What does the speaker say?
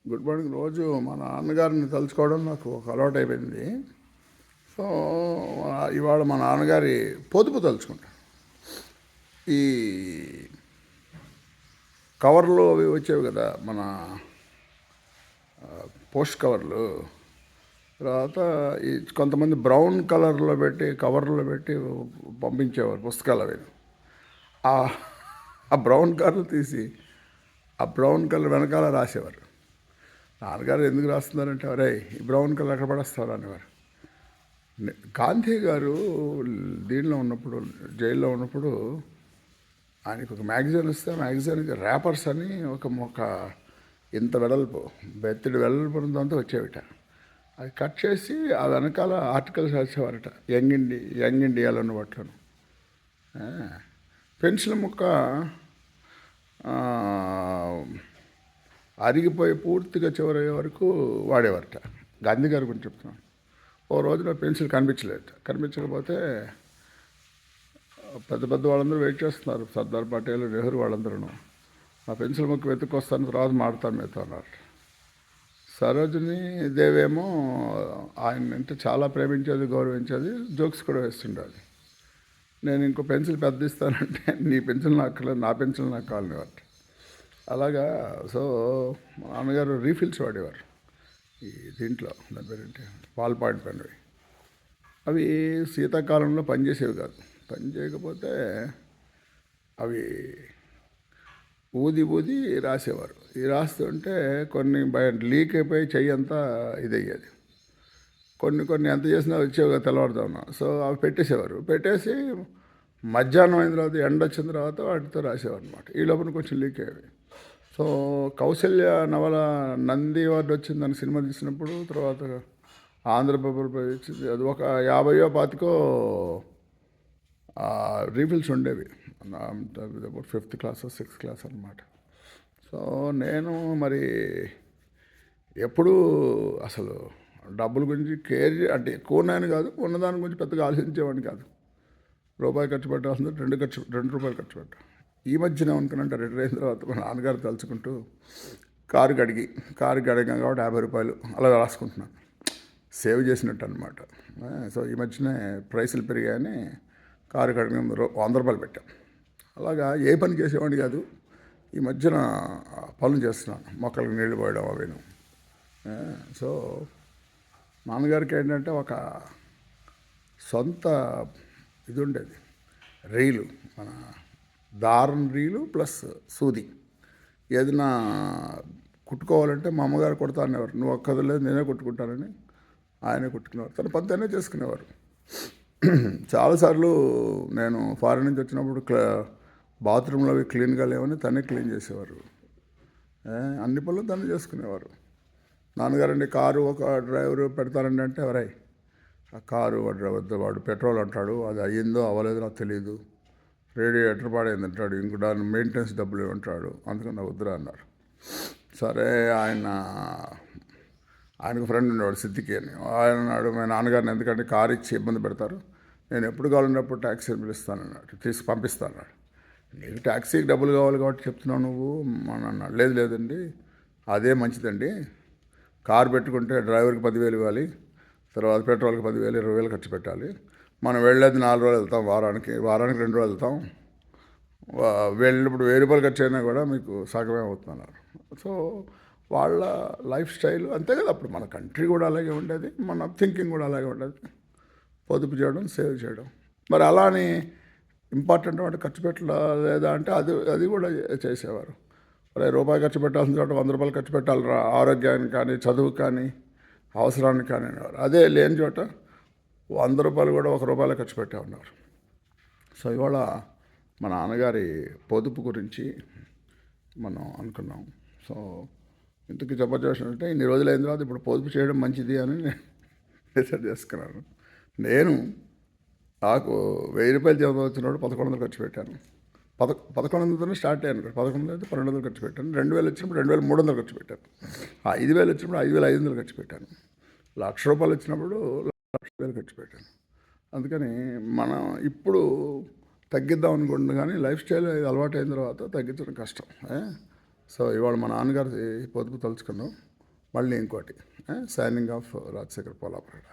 Good morning. రోజు మా నాన్నగారిని తలుచుకోవడం నాకు ఒక అలవాటు అయిపోయింది. సో ఇవాళ మా నాన్నగారి పొదుపు తలుచుకుంటాను. ఈ కవర్లు అవి వచ్చేవి కదా, మన పోస్ట్ కవర్లు. తర్వాత ఈ కొంతమంది బ్రౌన్ కలర్లో పెట్టి కవర్లో పెట్టి పంపించేవారు పుస్తకాలు అవి. ఆ ఆ బ్రౌన్ కలర్ తీసి ఆ బ్రౌన్ కలర్ వెనకాల రాసేవారు. నాన్నగారు ఎందుకు రాస్తున్నారంటే, అరే ఈ బ్రౌన్ కలర్ ఎక్కడ పడేస్తారు అనేవారు. గాంధీ గారు దీనిలో ఉన్నప్పుడు, జైల్లో ఉన్నప్పుడు ఆయనకు ఒక మ్యాగజైన్ వస్తే ఆ మ్యాగజైన్కి ర్యాపర్స్ అని ఒక ఇంత వెడల్పు, బెత్తడి వెడల్పునంతా వచ్చేవిట. అది కట్ చేసి ఆ వెనకాల ఆర్టికల్స్ రాసేవారట. యంగ్ ఇండియాలో ఉన్న వాటిలోను. పెన్సిల్ ముక్క అరిగిపోయి పూర్తిగా చివరయ్యే వరకు వాడేవారట. గాంధీ గారి గురించి చెప్తున్నాను. ఓ రోజున పెన్సిల్ కనిపించకపోతే పెద్ద పెద్ద వాళ్ళందరూ వెయిట్ చేస్తున్నారు. సర్దార్ పటేల్, నెహ్రూ వాళ్ళందరూ. ఆ పెన్సిల్ ముక్క వెతుక్కొస్తాను, తర్వాత మాడతాను మీతో అన్నారు. సరోజిని దేవేమో ఆయన అంటే చాలా ప్రేమించేది, గౌరవించేది, జోక్స్ కూడా వేస్తుండాలి. నేను ఇంకో పెన్సిల్ పెద్ద ఇస్తానంటే, నీ పెన్సిల్ నాకు కావాలి, నా పెన్సిల్ నాకు కావాలనేవారు. అలాగా. సో మా నాన్నగారు రీఫిల్స్ వాడేవారు. ఈ దీంట్లో దాని పేరేంటి, బాల్ పాయింట్ పెన్వి. అవి శీతాకాలంలో పనిచేసేవి కాదు. పని చేయకపోతే అవి ఊది రాసేవారు. ఈ రాస్తుంటే కొన్ని లీక్ అయిపోయి చెయ్యి అంతా ఇదయ్యేది. కొన్ని ఎంత చేసినా వచ్చేవి కదా తెల్లవారుదామున. సో అవి పెట్టేసేవారు. పెట్టేసి మధ్యాహ్నం అయిన తర్వాత, ఎండ వచ్చిన తర్వాత వాటితో రాసేవారు అనమాట. ఈ లోపల కొంచెం లీక్ అయ్యేవి. సో కౌశల్య నవల నంది అవార్డు వచ్చిందని సినిమా తీసినప్పుడు, తర్వాత ఆంధ్రప్రభ వచ్చింది. అది ఒక 50-25 రీఫిల్స్ ఉండేవి. About 5th class 6th class అనమాట. సో నేను మరి ఎప్పుడూ అసలు డబ్బుల గురించి కేర్ అంటే ఎక్కువన్నాయని కాదు, ఉన్నదాని గురించి పెద్దగా ఆలోచించేవాడిని కాదు. రూపాయి ఖర్చు పెట్టాల్సింది 2 రూపాయలు ఖర్చు పెట్టాను. ఈ మధ్యన అనుకున్నంటే రిటైర్ అయిన తర్వాత మా నాన్నగారు తలుచుకుంటూ కారు అడిగాం కాబట్టి 50 రూపాయలు అలా రాసుకుంటున్నాను. సేవ్ చేసినట్టు అనమాట. సో ఈ మధ్యనే ప్రైసులు పెరిగాయని కారు అడిగిన 100 రూపాయలు పెట్టాం. అలాగా ఏ పని చేసేవాడిని కాదు. ఈ మధ్యన పనులు చేస్తున్నాను, మొక్కలకు నీళ్లు పోయడం అవేను. సో నాన్నగారికి ఏంటంటే ఒక సొంత ఇది ఉండేది, రీలు, మన దారం రీలు ప్లస్ సూది. ఏదైనా కుట్టుకోవాలంటే మా అమ్మగారు కుడతా అనేవారు. నువ్వు ఒక్కదలేదు, నేనే కుట్టుకుంటానని ఆయనే కుట్టుకునేవారు. తన పని తనే చేసుకునేవారు. చాలాసార్లు నేను ఫారెన్ నుంచి వచ్చినప్పుడు బాత్రూంలో అవి క్లీన్గా లేవని తనే క్లీన్ చేసేవారు. అన్ని పనులు తనే చేసుకునేవారు. నాన్నగారండి కారు ఒక డ్రైవరు పెడతారండి అంటే, ఎవరై ఆ కారు వాడు పెట్రోల్ అంటాడు, అది అయ్యిందో అవ్వలేదో నాకు తెలియదు, రేడియేటర్ పాడైంది అంటాడు, ఇంకో దాని మెయింటెనెన్స్ డబ్బులు ఏమంటాడు, అందుకని నాకు వద్దురా అన్నారు. సరే ఆయనకు ఫ్రెండ్ ఉండేవాడు సిద్దికి అని. ఆయన అన్నాడు, మా నాన్నగారిని ఎందుకంటే కారు ఇచ్చి ఇబ్బంది పెడతారు, నేను ఎప్పుడు కావాలన్నప్పుడు ట్యాక్సీ పిలుస్తానన్నాడు, తీసి పంపిస్తానన్నాడు. నీకు ట్యాక్సీకి డబ్బులు కావాలి కాబట్టి చెప్తున్నావు నువ్వు అన్నాడు. లేదండి, అదే మంచిదండి. కారు పెట్టుకుంటే డ్రైవర్కి 10,000 ఇవ్వాలి, తర్వాత పెట్రోల్కి 10,000, 20,000 ఖర్చు పెట్టాలి. మనం వెళ్ళేది 4 రోజులు వెళ్తాం, వారానికి 2 రోజులు వెళ్తాం. వెళ్ళినప్పుడు 1,000 రూపాయలు ఖర్చు అయినా కూడా మీకు సగమే అవుతున్నారు. సో వాళ్ళ లైఫ్ స్టైల్ అంతే కదా. అప్పుడు మన కంట్రీ కూడా అలాగే ఉండేది, మన థింకింగ్ కూడా అలాగే ఉండేది. పొదుపు చేయడం, సేవ్ చేయడం. మరి అలానే ఇంపార్టెంట్ వాటి ఖర్చు పెట్టలేదా అంటే అది కూడా చేసేవారు. రూపాయి ఖర్చు పెట్టాల్సిన చోట 100 రూపాయలు ఖర్చు పెట్టాలి, ఆరోగ్యానికి కానీ, చదువుకు కానీ, అవసరానికి కానీ అనేవారు. అదే లేని చోట 100 రూపాయలు కూడా 1 రూపాయలు ఖర్చు పెట్టే ఉన్నారు. సో ఇవాళ మా నాన్నగారి పొదుపు గురించి మనం అనుకున్నాం. సో ఇంతకీ చెప్పచేసినట్టే ఇన్ని రోజులు అయిన తర్వాత ఇప్పుడు పొదుపు చేయడం మంచిది అని డిసైడ్ చేసుకున్నాను. నాకు 1000 రూపాయలు జీతం వచ్చినప్పుడు 1100 ఖర్చు పెట్టాను. 1100 స్టార్ట్ అయ్యాను. 1100 అయితే 1200 ఖర్చు పెట్టాను. 2000 వచ్చినప్పుడు 2300 ఖర్చు పెట్టాను. 5000 వచ్చినప్పుడు 5500 ఖర్చు పెట్టాను. 1,00,000 రూపాయలు వచ్చినప్పుడు 1,00,000 ఖర్చు పెట్టాను. అందుకని మనం ఇప్పుడు తగ్గిద్దాం అనుకుంటున్నాం, కానీ లైఫ్ స్టైల్ అలవాటు అయిన తర్వాత తగ్గించడం కష్టం. సో ఇవాళ మా నాన్నగారి పొదుపు తలుచుకున్నాం. మళ్ళీ ఇంకోటి సైనింగ్ ఆఫ్ రాజశేఖర్ పోలాపరాడ.